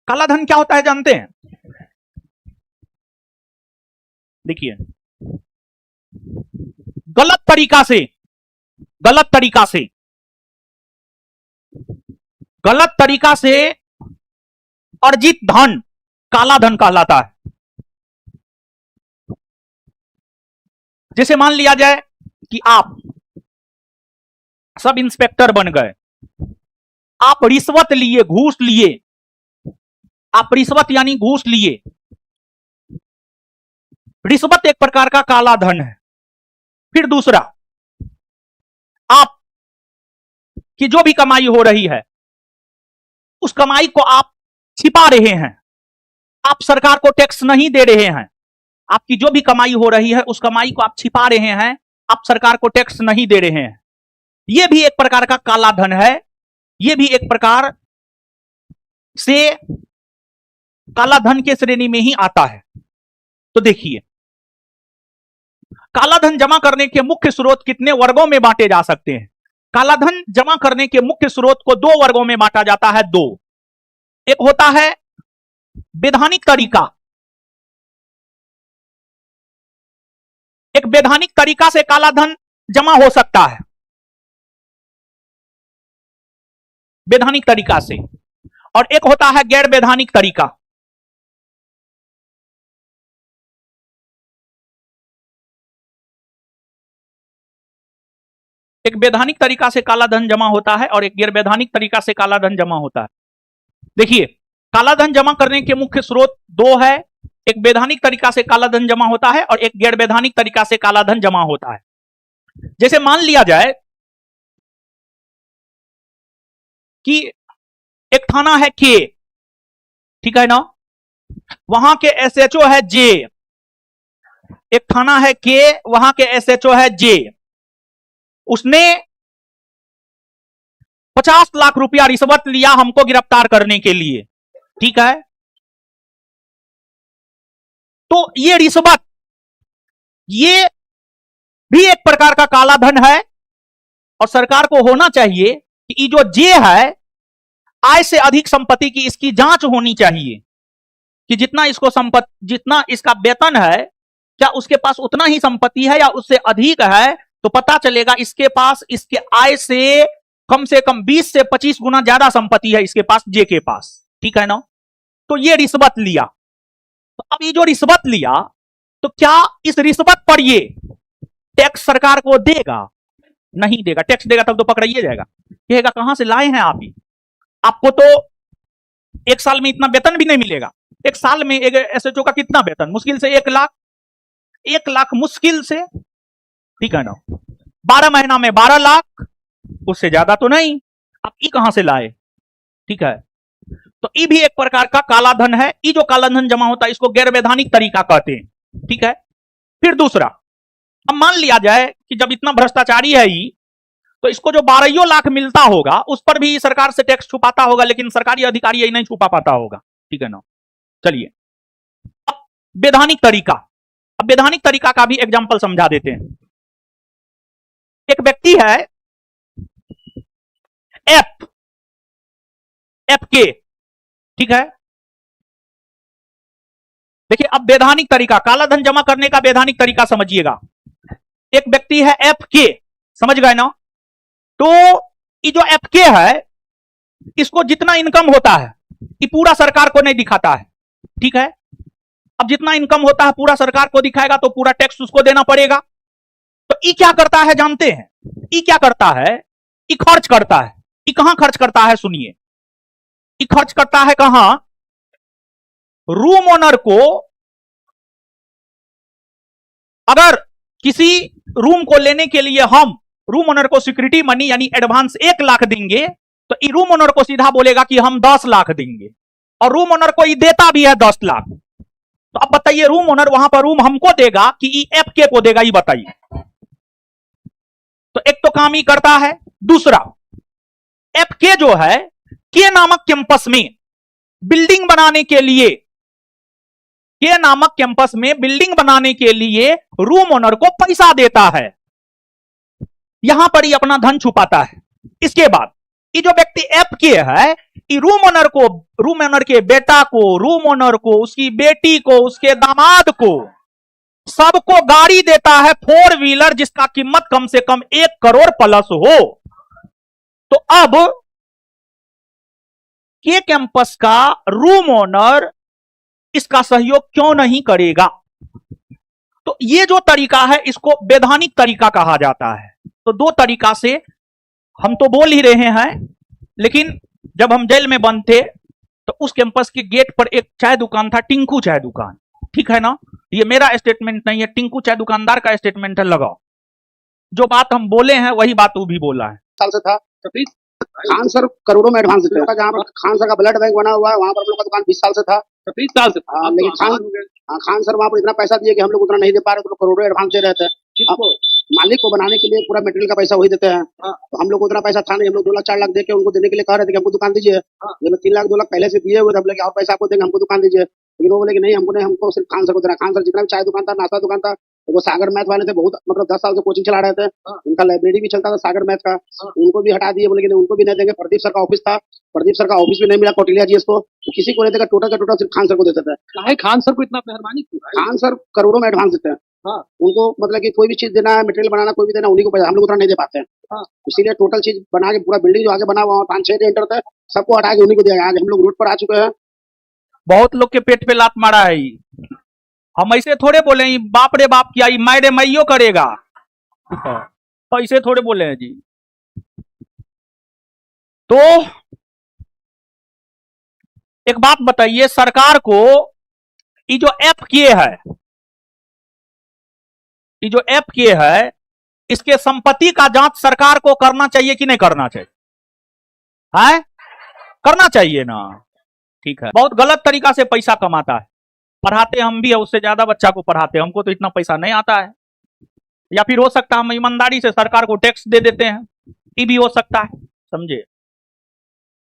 काला धन क्या होता है जानते हैं? देखिए, गलत तरीका से गलत तरीका से गलत तरीका से अर्जित धन काला धन कहलाता है। जैसे मान लिया जाए कि आप सब इंस्पेक्टर बन गए, आप रिश्वत लिए, घूस लिए, आप रिश्वत यानी घूस लिए। रिश्वत एक प्रकार का काला धन है। फिर दूसरा, आप की जो भी कमाई हो रही है उस कमाई को आप छिपा रहे हैं, आप सरकार को टैक्स नहीं दे रहे हैं। आपकी जो भी कमाई हो रही है उस कमाई को आप छिपा रहे हैं, आप सरकार को टैक्स नहीं दे रहे हैं। यह भी एक प्रकार का काला धन है, यह भी एक प्रकार से काला धन के श्रेणी में ही आता है। तो देखिए, काला धन जमा करने के मुख्य स्रोत कितने वर्गों में बांटे जा सकते हैं? काला धन जमा करने के मुख्य स्रोत को दो वर्गों में बांटा जाता है। दो, एक होता है वैधानिक तरीका। एक वैधानिक तरीका से काला धन जमा हो सकता है, वैधानिक तरीका से, और एक होता है गैर वैधानिक तरीका। एक वैधानिक तरीका से काला धन जमा होता है और एक गैर वैधानिक तरीका से काला धन जमा होता है। देखिए, काला धन जमा करने के मुख्य स्रोत दो है। एक वैधानिक तरीका से काला धन जमा होता है और एक गैर वैधानिक तरीका से काला धन जमा होता है। जैसे मान लिया जाए कि एक थाना है के, ठीक है ना, वहां के एसएचओ है जे। एक थाना है के, वहां के एसएचओ है जे। उसने 50 लाख रुपया रिश्वत लिया हमको गिरफ्तार करने के लिए, ठीक है। तो ये रिश्वत, ये भी एक प्रकार का काला धन है और सरकार को होना चाहिए कि ये जो जे है, आय से अधिक संपत्ति की इसकी जांच होनी चाहिए कि जितना इसको संपत्ति, जितना इसका वेतन है, क्या उसके पास उतना ही संपत्ति है या उससे अधिक है। तो पता चलेगा इसके पास, इसके आय से कम 20 से 25 गुना ज्यादा संपत्ति है इसके पास, जे के पास, ठीक है ना। तो ये रिश्वत लिया। तो अब ये जो रिश्वत लिया, तो क्या इस रिश्वत पर ये टैक्स सरकार को देगा? नहीं देगा। टैक्स देगा तब तो पकड़ाइए जाएगा, कहेगा कहां से लाए हैं आप ही, आपको तो एक साल में इतना वेतन भी नहीं मिलेगा। एक साल में एक एसएचओ का कितना वेतन? मुश्किल से 1 लाख, 1 लाख मुश्किल से, ठीक है ना। 12 महीना में 12 लाख, उससे ज्यादा तो नहीं। अब ये कहां से लाए, ठीक है। तो ये भी एक प्रकार का काला धन है। ये जो काला धन जमा होता है इसको गैर वैधानिक तरीका कहते हैं, ठीक है। फिर दूसरा, अब मान लिया जाए कि जब इतना भ्रष्टाचारी है ही, तो इसको जो 12 लाख मिलता होगा उस पर भी सरकार से टैक्स छुपाता होगा, लेकिन सरकारी अधिकारी यही नहीं छुपा पाता होगा, ठीक है ना। चलिए, अब वैधानिक तरीका, अब वैधानिक तरीका का भी एग्जांपल समझा देते हैं। एक व्यक्ति है एफ के, ठीक है। देखिए, अब वैधानिक तरीका, काला धन जमा करने का वैधानिक तरीका समझिएगा। एक व्यक्ति है एफ के, समझ गए ना। तो ये जो एफ के है, इसको जितना इनकम होता है ये पूरा सरकार को नहीं दिखाता है, ठीक है। अब जितना इनकम होता है पूरा सरकार को दिखाएगा तो पूरा टैक्स उसको देना पड़ेगा। तो ये क्या करता है जानते हैं? ये क्या करता है? ये खर्च करता है। ये कहां खर्च करता है? सुनिए, ये खर्च करता है कहां? रूम ओनर को, अगर किसी रूम को लेने के लिए हम रूम ओनर को सिक्योरिटी मनी यानी एडवांस 1 लाख देंगे, तो ये रूम ओनर को सीधा बोलेगा कि हम 10 लाख देंगे, और रूम ओनर को ये देता भी है 10 लाख। तो अब बताइए, रूम ओनर वहां पर रूम हमको देगा कि ये एफ के को देगा? ये बताइए। तो एक तो काम ही करता है। दूसरा, एफ के जो है, के नामक कैंपस में बिल्डिंग बनाने के लिए, के नामक कैंपस में बिल्डिंग बनाने के लिए रूम ओनर को पैसा देता है। यहां पर ही अपना धन छुपाता है। इसके बाद ये जो व्यक्ति एफ के है, ये रूम ओनर के बेटा को, रूम ओनर को, उसकी बेटी को, उसके दामाद को, सबको गाड़ी देता है 4 व्हीलर जिसका कीमत कम से कम 1 करोड़ प्लस हो। तो अब के कैंपस का रूम ओनर इसका सहयोग क्यों नहीं करेगा? तो ये जो तरीका है इसको वैधानिक तरीका कहा जाता है। तो 2 तरीका से हम तो बोल ही रहे हैं, लेकिन जब हम जेल में बंद थे तो उस कैंपस के गेट पर एक चाय दुकान था, टिंकू चाय दुकान, ठीक है ना? ये मेरा स्टेटमेंट नहीं है, टिंकू चाय दुकानदार का स्टेटमेंट है। लगाओ, जो बात हम बोले हैं वही बात वो भी बोला है। साल से था तो प्लीज खान सर करोड़ों में एडवांस देते हैं। जहाँ पर खान सर का ब्लड बैंक बना हुआ है वहाँ पर हम लोग का दुकान 20 साल से था। तो 20 साल से था, लेकिन खान सर वहाँ पर इतना पैसा दिए कि हम लोग उतना नहीं दे पा रहे, तो करोड़ों एडवांस दे रहे थे। मालिक को बनाने के लिए पूरा मटेरियल का पैसा वही देते हैं। तो हम लोग को उतना पैसा था नहीं, हम लोग 2 लाख 4 लाख दे के उनको देने के लिए कह रहे थे कि हमको दुकान दीजिए। जब 3 लाख 2 लाख पहले से दिए हुए थे, हम लोग और पैसा आपको देंगे, हमको दुकान दीजिए। लेकिन वो बोले कि नहीं, हमको नहीं, हमको सिर्फ खान सर को देना। खान सर जितना भी चाय दुकान था, नाश्ता दुकान था, तो वो सागर मैथ वाले थे, बहुत मतलब 10 साल से कोचिंग चला रहे थे। उनका लाइब्रेरी भी चलता था सागर मैथ का, उनको भी हटा दिए, बोले कि उनको भी नहीं देंगे। प्रदीप सर का ऑफिस था, प्रदीप सर का ऑफिस भी नहीं मिला कौटिल्या जी को, तो किसी को नहीं देगा। टोटल का टोटल सिर्फ खान सर को देते थे। खान सर को इतना मेहरबानी क्यों? खान सर करोड़ों में एडवांस देते हैं। उनको मतलब कि कोई भी चीज देना है, मटेरियल बनाना, कोई भी देना, उन्हीं को पैसा, हम लोग उतना नहीं दे पाते हैं। इसीलिए टोटल चीज बना के पूरा बिल्डिंग जो आगे बना हुआ 5-6 एंटर थे, सबको हटा के उन्हीं को दिया। आज हम लोग रोड पर आ चुके हैं। बहुत लोग के पेट पे लात मारा है। हम ऐसे थोड़े बोले बाप रे बाप किया, मायरे मैयो करेगा, ऐसे थोड़े बोले हैं जी। तो एक बात बताइए, सरकार को ये जो एफ के है, इसके संपत्ति का जांच सरकार को करना चाहिए कि नहीं करना चाहिए? है, करना चाहिए ना। ठीक है, बहुत गलत तरीका से पैसा कमाता है। पढ़ाते हम भी है, उससे ज्यादा बच्चा को पढ़ाते हैं, हमको तो इतना पैसा नहीं आता है। या फिर हो सकता है हम ईमानदारी से सरकार को टैक्स दे देते हैं, ये भी हो सकता है, समझे?